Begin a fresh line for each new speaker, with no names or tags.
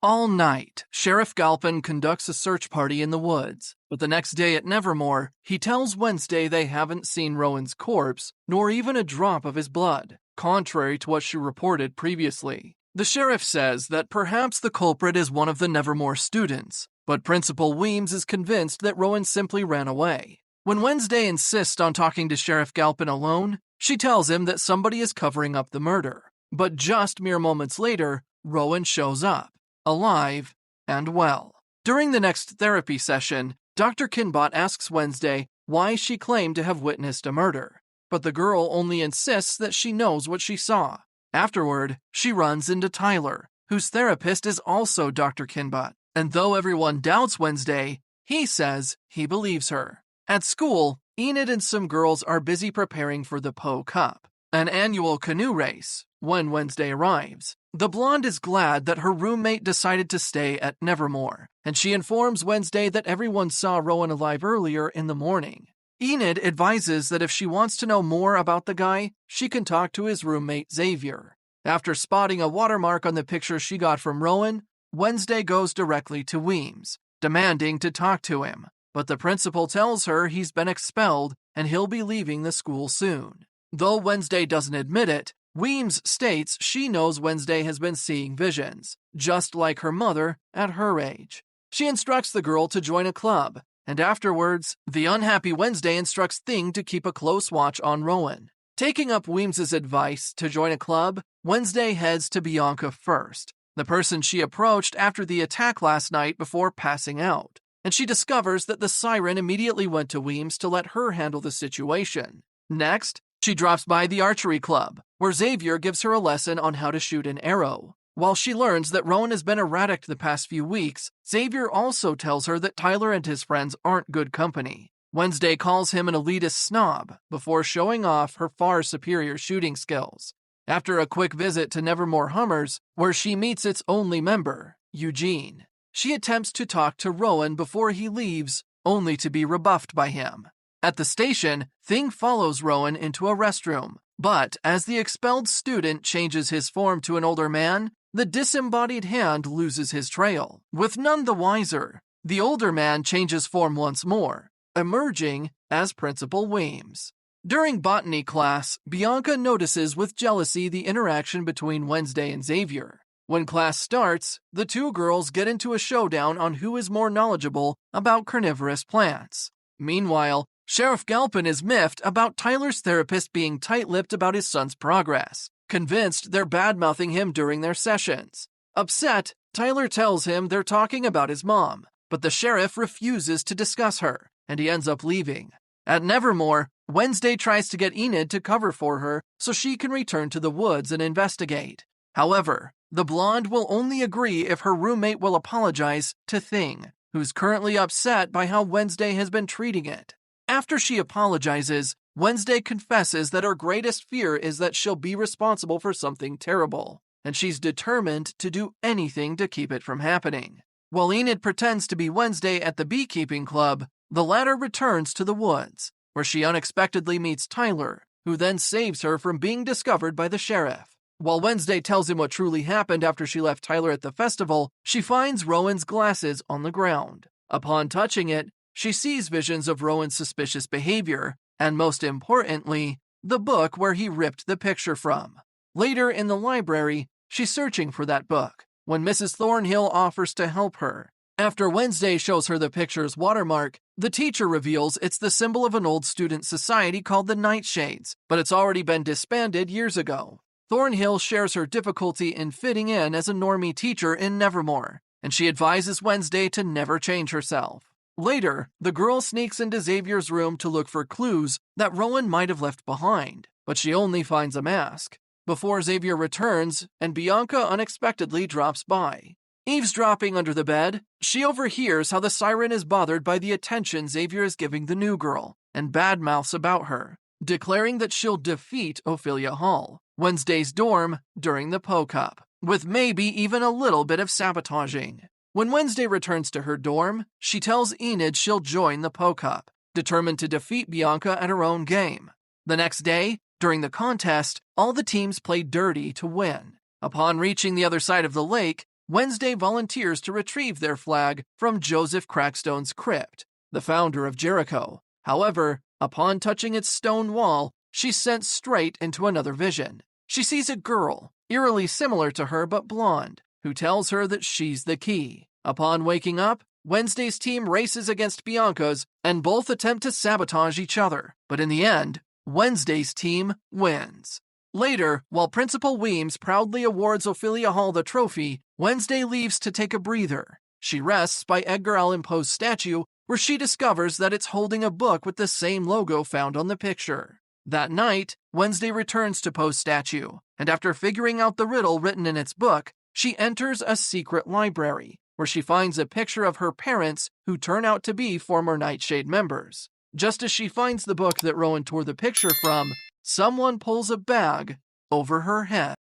All night, Sheriff Galpin conducts a search party in the woods, but the next day at Nevermore, he tells Wednesday they haven't seen Rowan's corpse, nor even a drop of his blood, contrary to what she reported previously. The sheriff says that perhaps the culprit is one of the Nevermore students, but Principal Weems is convinced that Rowan simply ran away. When Wednesday insists on talking to Sheriff Galpin alone, she tells him that somebody is covering up the murder. But just mere moments later, Rowan shows up, alive and well. During the next therapy session, Dr. Kinbot asks Wednesday why she claimed to have witnessed a murder, but the girl only insists that she knows what she saw. Afterward, she runs into Tyler, whose therapist is also Dr. Kinbot, and though everyone doubts Wednesday, he says he believes her. At school, Enid and some girls are busy preparing for the Poe Cup, an annual canoe race, when Wednesday arrives. The blonde is glad that her roommate decided to stay at Nevermore, and she informs Wednesday that everyone saw Rowan alive earlier in the morning. Enid advises that if she wants to know more about the guy, she can talk to his roommate Xavier. After spotting a watermark on the picture she got from Rowan, Wednesday goes directly to Weems, demanding to talk to him. But the principal tells her he's been expelled and he'll be leaving the school soon. Though Wednesday doesn't admit it, Weems states she knows Wednesday has been seeing visions, just like her mother at her age. She instructs the girl to join a club, and afterwards, the unhappy Wednesday instructs Thing to keep a close watch on Rowan. Taking up Weems's advice to join a club, Wednesday heads to Bianca first, the person she approached after the attack last night before passing out, and she discovers that the siren immediately went to Weems to let her handle the situation. Next, she drops by the archery club, where Xavier gives her a lesson on how to shoot an arrow. While she learns that Rowan has been erratic the past few weeks, Xavier also tells her that Tyler and his friends aren't good company. Wednesday calls him an elitist snob before showing off her far superior shooting skills. After a quick visit to Nevermore Hummers, where she meets its only member, Eugene, she attempts to talk to Rowan before he leaves, only to be rebuffed by him. At the station, Thing follows Rowan into a restroom, but as the expelled student changes his form to an older man, the disembodied hand loses his trail. With none the wiser, the older man changes form once more, emerging as Principal Weems. During botany class, Bianca notices with jealousy the interaction between Wednesday and Xavier. When class starts, the two girls get into a showdown on who is more knowledgeable about carnivorous plants. Meanwhile, Sheriff Galpin is miffed about Tyler's therapist being tight-lipped about his son's progress, convinced they're bad-mouthing him during their sessions. Upset, Tyler tells him they're talking about his mom, but the sheriff refuses to discuss her, and he ends up leaving. At Nevermore, Wednesday tries to get Enid to cover for her so she can return to the woods and investigate. However, the blonde will only agree if her roommate will apologize to Thing, who's currently upset by how Wednesday has been treating it. After she apologizes, Wednesday confesses that her greatest fear is that she'll be responsible for something terrible, and she's determined to do anything to keep it from happening. While Enid pretends to be Wednesday at the beekeeping club, the latter returns to the woods, where she unexpectedly meets Tyler, who then saves her from being discovered by the sheriff. While Wednesday tells him what truly happened after she left Tyler at the festival, she finds Rowan's glasses on the ground. Upon touching it, she sees visions of Rowan's suspicious behavior, and most importantly, the book where he ripped the picture from. Later in the library, she's searching for that book, when Mrs. Thornhill offers to help her. After Wednesday shows her the picture's watermark, the teacher reveals it's the symbol of an old student society called the Nightshades, but it's already been disbanded years ago. Thornhill shares her difficulty in fitting in as a normie teacher in Nevermore, and she advises Wednesday to never change herself. Later, the girl sneaks into Xavier's room to look for clues that Rowan might have left behind, but she only finds a mask. Before Xavier returns, and Bianca unexpectedly drops by. Eavesdropping under the bed, she overhears how the siren is bothered by the attention Xavier is giving the new girl, and badmouths about her, declaring that she'll defeat Ophelia Hall, Wednesday's dorm, during the Poe Cup, with maybe even a little bit of sabotaging. When Wednesday returns to her dorm, she tells Enid she'll join the Poe Cup, determined to defeat Bianca at her own game. The next day, during the contest, all the teams play dirty to win. Upon reaching the other side of the lake, Wednesday volunteers to retrieve their flag from Joseph Crackstone's crypt, the founder of Jericho. However, upon touching its stone wall, she's sent straight into another vision. She sees a girl, eerily similar to her but blonde, who tells her that she's the key. Upon waking up, Wednesday's team races against Bianca's and both attempt to sabotage each other, but in the end, Wednesday's team wins. Later, while Principal Weems proudly awards Ophelia Hall the trophy, Wednesday leaves to take a breather. She rests by Edgar Allan Poe's statue, where she discovers that it's holding a book with the same logo found on the picture. That night, Wednesday returns to Poe's statue, and after figuring out the riddle written in its book, she enters a secret library, where she finds a picture of her parents who turn out to be former Nightshade members. Just as she finds the book that Rowan tore the picture from, someone pulls a bag over her head.